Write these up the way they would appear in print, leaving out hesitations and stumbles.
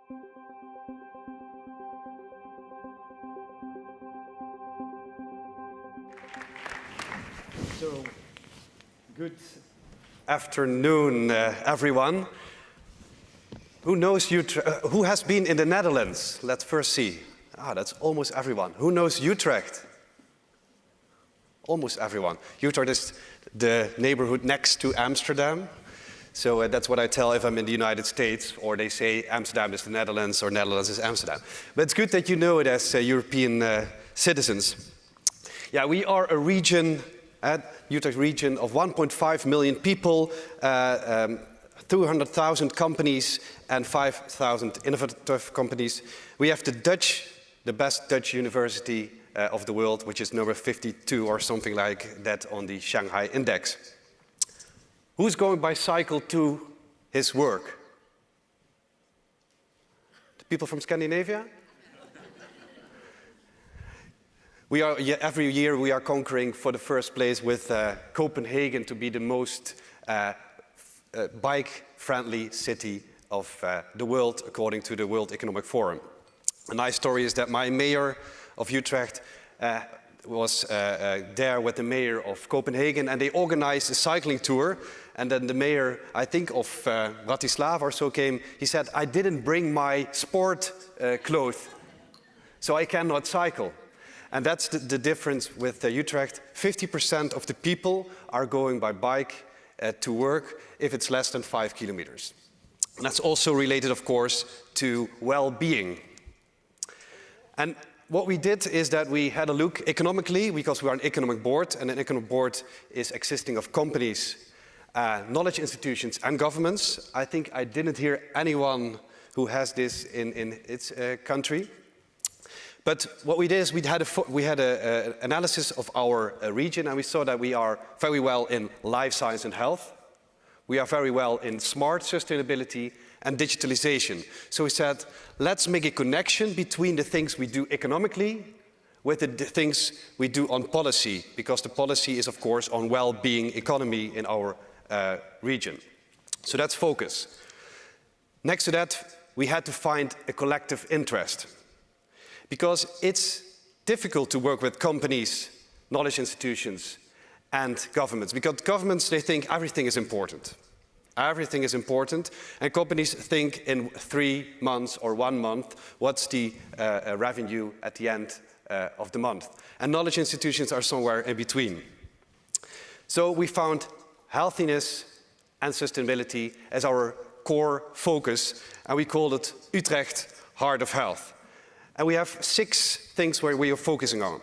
So, good afternoon, everyone. Who has been in the Netherlands? Let's first see. That's almost everyone. Who knows Utrecht? Almost everyone. Utrecht is the neighborhood next to Amsterdam. So that's what I tell if I'm in the United States, or they say Amsterdam is the Netherlands or Netherlands is Amsterdam. But it's good that you know it as European citizens. Yeah, we are a region, Utrecht region of 1.5 million people, 200,000 companies and 5,000 innovative companies. We have the best Dutch university of the world, which is number 52 or something like that on the Shanghai Index. Who's going by cycle to his work? The people from Scandinavia? Every year we are conquering for the first place with Copenhagen to be the most bike-friendly city of the world, according to the World Economic Forum. A nice story is that my mayor of Utrecht was there with the mayor of Copenhagen, and they organized a cycling tour. And then the mayor, I think of Bratislava or so, came. He said, "I didn't bring my sport clothes, so I cannot cycle." And that's the difference with Utrecht. 50% of the people are going by bike to work if it's less than 5 kilometers. And that's also related, of course, to well-being. And what we did is that we had a look economically, because we are an economic board, and an economic board is existing of companies, knowledge institutions and governments. I think I didn't hear anyone who has this in its country. But what we did is we had an analysis of our region, and we saw that we are very well in life science and health. We are very well in smart sustainability and digitalization. So we said, let's make a connection between the things we do economically with the things we do on policy, because the policy is, of course, on well-being economy in our region. So that's focus. Next to that, we had to find a collective interest, because it's difficult to work with companies, knowledge institutions, and governments, because governments, they think everything is important. Everything is important, and companies think in 3 months or 1 month, what's the revenue at the end of the month. And knowledge institutions are somewhere in between. So we found healthiness and sustainability as our core focus, and we called it Utrecht Heart of Health. And we have 6 things where we are focusing on.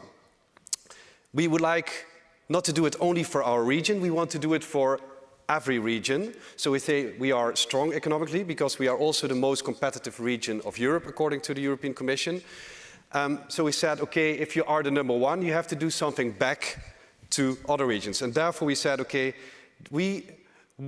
We would like not to do it only for our region, we want to do it for every region. So we say we are strong economically because we are also the most competitive region of Europe, according to the European Commission. So we said, okay, if you are the number 1, you have to do something back to other regions. And therefore we said, okay, we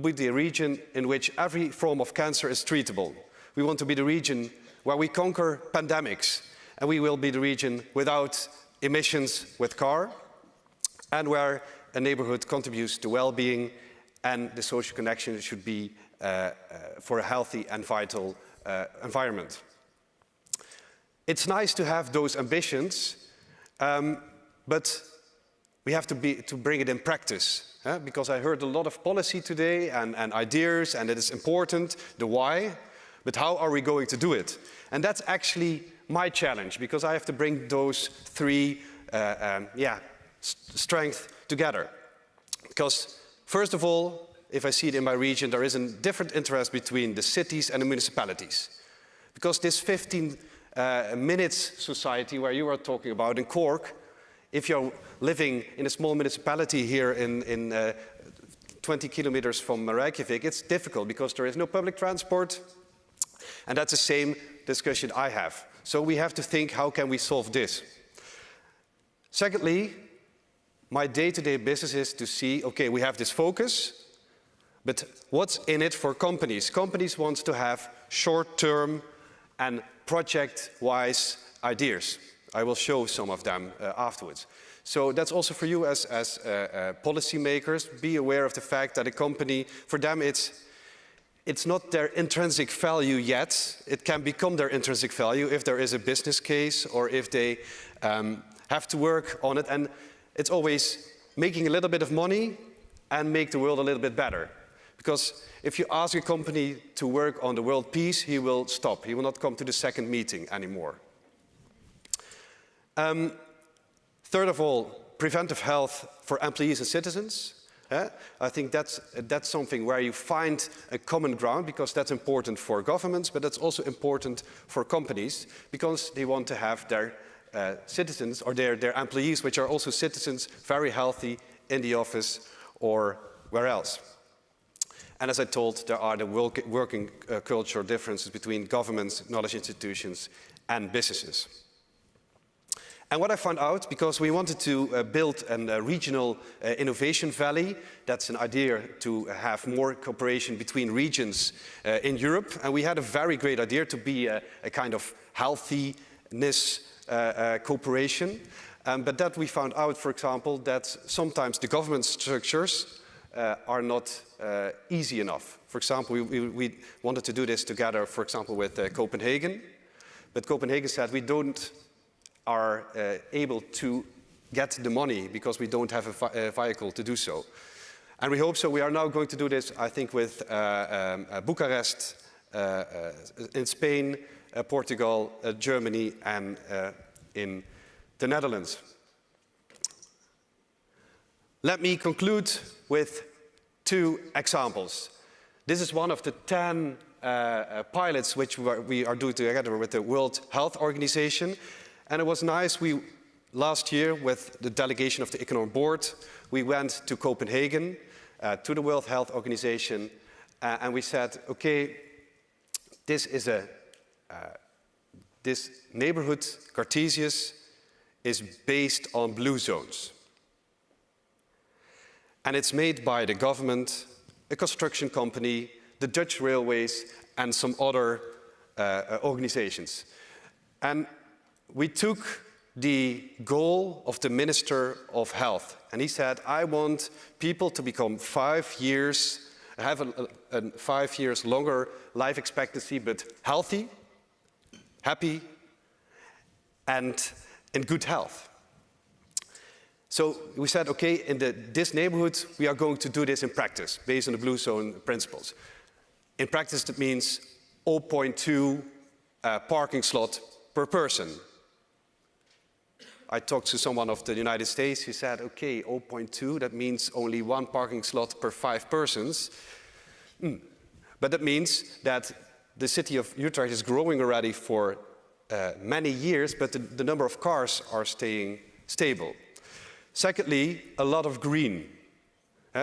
be the region in which every form of cancer is treatable. We want to be the region where we conquer pandemics, and we will be the region without emissions with car, and where a neighborhood contributes to well-being, and the social connection should be for a healthy and vital environment. It's nice to have those ambitions, but we have to bring it in practice. Because I heard a lot of policy today and ideas, and it is important, the why, but how are we going to do it? And that's actually my challenge, because I have to bring those 3 strengths together. Because first of all, if I see it in my region, there is a different interest between the cities and the municipalities. Because this 15 minutes society where you are talking about in Cork, if you're living in a small municipality here in 20 kilometers from Reykjavik, it's difficult because there is no public transport. And that's the same discussion I have. So we have to think, how can we solve this? Secondly, my day-to-day business is to see, okay, we have this focus, but what's in it for companies? Companies want to have short-term and project-wise ideas. I will show some of them afterwards. So that's also for you as policymakers. Be aware of the fact that a company, for them it's it's not their intrinsic value yet. It can become their intrinsic value if there is a business case or if they have to work on it. And it's always making a little bit of money and make the world a little bit better. Because if you ask a company to work on the world peace, he will stop. He will not come to the second meeting anymore. Third of all, preventive health for employees and citizens. I think that's something where you find a common ground, because that's important for governments, but that's also important for companies, because they want to have their citizens or their employees, which are also citizens, very healthy in the office or where else. And as I told, there are the working culture differences between governments, knowledge institutions, and businesses. And what I found out, because we wanted to build a regional innovation valley, that's an idea to have more cooperation between regions in Europe. And we had a very great idea to be a kind of healthiness cooperation. But that we found out, for example, that sometimes the government structures are not easy enough. For example, we wanted to do this together, for example, with Copenhagen. But Copenhagen said we are able to get the money because we don't have a vehicle to do so. And we hope so. We are now going to do this, I think, with Bucharest, in Spain, Portugal, Germany, and in the Netherlands. Let me conclude with 2 examples. This is one of the 10 pilots which we are doing together with the World Health Organization. And it was nice, last year with the delegation of the Economic Board, we went to Copenhagen, to the World Health Organization, and we said, okay, this neighborhood, Cartesius, is based on blue zones. And it's made by the government, a construction company, the Dutch railways, and some other organizations. And we took the goal of the Minister of Health, and he said, I want people to become 5 years, have a 5 years longer life expectancy, but healthy, happy, and in good health. So we said, okay, in this neighborhood, we are going to do this in practice, based on the blue zone principles. In practice, that means 0.2 parking slot per person. I talked to someone of the United States. He said, okay, 0.2, that means only 1 parking slot per 5 persons. But that means that the city of Utrecht is growing already for many years, but the number of cars are staying stable. Secondly, a lot of green.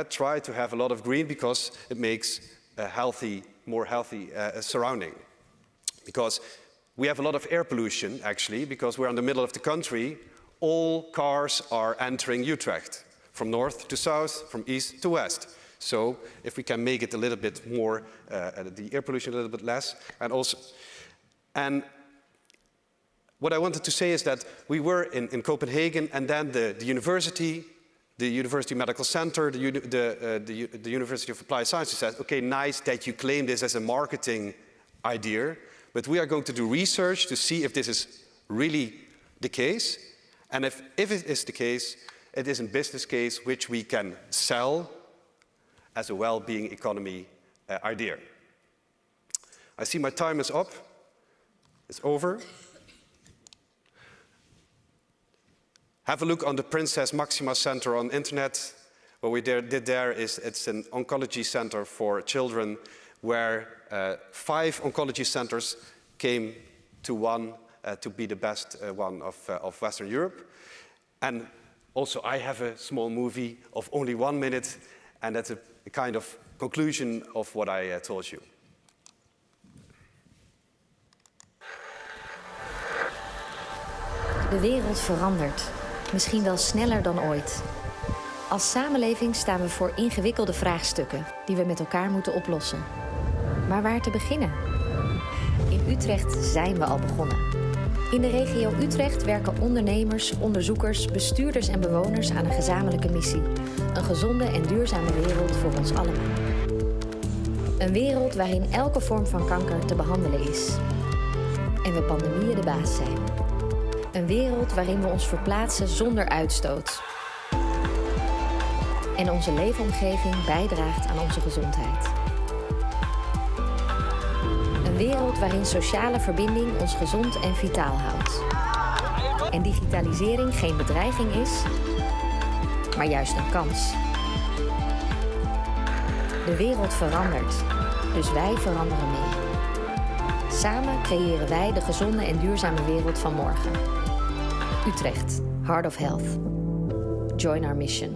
Try to have a lot of green because it makes a more healthy surrounding. Because we have a lot of air pollution, actually, because we're in the middle of the country. All cars are entering Utrecht, from north to south, from east to west. So if we can make it a little bit more, the air pollution a little bit less, and what I wanted to say is that we were in Copenhagen, and then the University Medical Center, the University of Applied Sciences said, okay, nice that you claim this as a marketing idea, but we are going to do research to see if this is really the case. And if it is the case, it is a business case which we can sell as a well-being economy idea. I see my time is up. It's over. Have a look on the Princess Maxima Center on internet. What we did there is it's an oncology center for children where 5 oncology centers came to one to be the best one of Western Europe. And also I have a small movie of only 1 minute, and that's a kind of conclusion of what I told you. De wereld verandert. Misschien wel sneller dan ooit. Als samenleving staan we voor ingewikkelde vraagstukken die we met elkaar moeten oplossen. Maar waar te beginnen? In Utrecht zijn we al begonnen. In de regio Utrecht werken ondernemers, onderzoekers, bestuurders en bewoners aan een gezamenlijke missie. Een gezonde en duurzame wereld voor ons allemaal. Een wereld waarin elke vorm van kanker te behandelen is. En we pandemieën de baas zijn. Een wereld waarin we ons verplaatsen zonder uitstoot. En onze leefomgeving bijdraagt aan onze gezondheid. Een wereld waarin sociale verbinding ons gezond en vitaal houdt. En digitalisering geen bedreiging is, maar juist een kans. De wereld verandert, dus wij veranderen mee. Samen creëren wij de gezonde en duurzame wereld van morgen. Utrecht, Heart of Health. Join our mission.